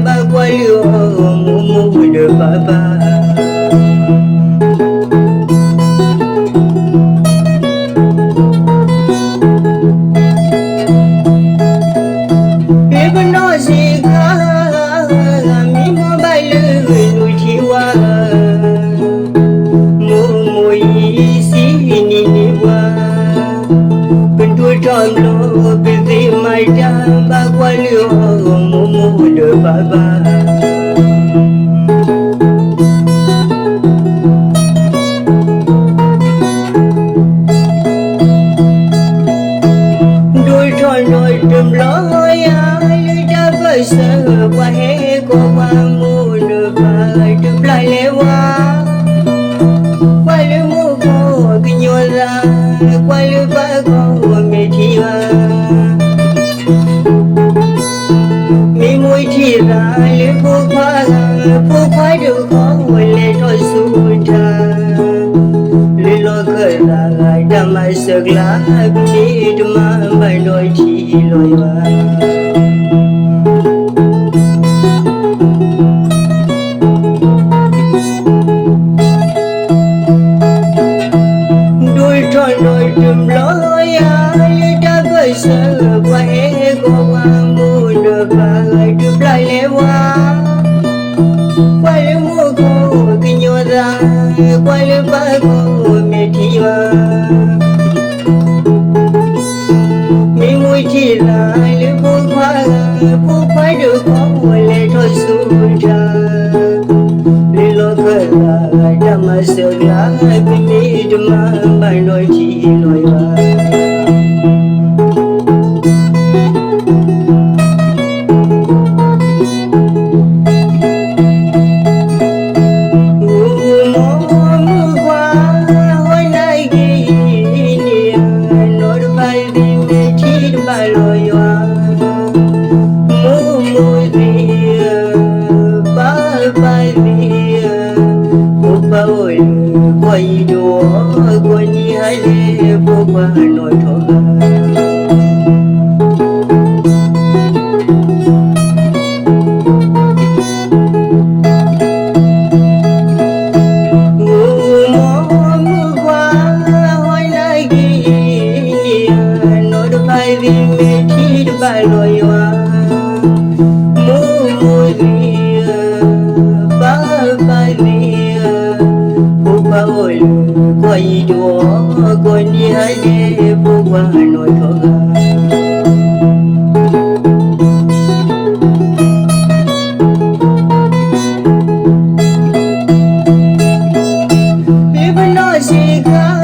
ba qua liu mu mu de ba ba even no si ka mi mo ba lu nu chi wa mu mu yi si ni ni wa bên đuôi tròn lô bên vì mai cha ba qua liu mu mu de ba ba đuôi tròn đôi trùm lối ai cha với sợ qua hết cô qua mu de ba trùm lại lẽ qua liu mu cô cái nhô ra qua liu ba cô mẹ chi mi môi chi ra liu cô khoa được khó lệ thôi xuống cha liu lo khơi ra lại đam mê sực lá đi đam mê bài đôi chi lôi qua đôi trùm lối ai đã với sợ qua hết cô qua mua được và lại trùm lại lẽ qua liu mua cô cái nhô ra qua liu ba cô mẹ thi mà mi môi chỉ là liu cô khoa được khó lệ thôi xuống ra liu lo khơi lại đam mê sợ lá bên mi đam mê bài nói chi nói ba quay đùa quay hai lê vô qua nỗi thọ mưa qua hỏi lại kỷ niệm nỗi đau phai vì mẹ chi đau bài lối hoa mưa vì ba phai vì ôi quay đùa quay đi hai đê vô qua nỗi thọ vì bên đó gì cả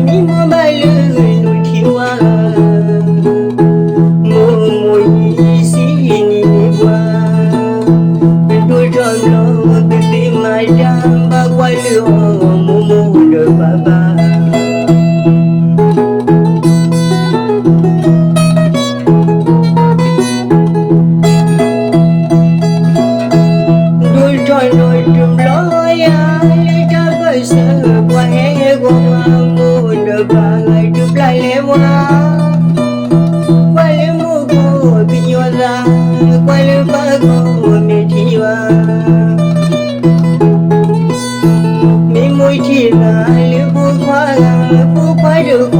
mi mua bài lưỡi nuôi thiếu mua mùi xí ni qua bên đuôi tròn lô bên tim mai ra ba quay liu mu mu de ba ba đuôi tròn đôi trùm lối ai cha với sợ qua hết qua mu de ba trùm lại lẽ qua liu mu cô cái nhô ra qua liu ba cô mẹ thi môi chỉ là liu vui khoa được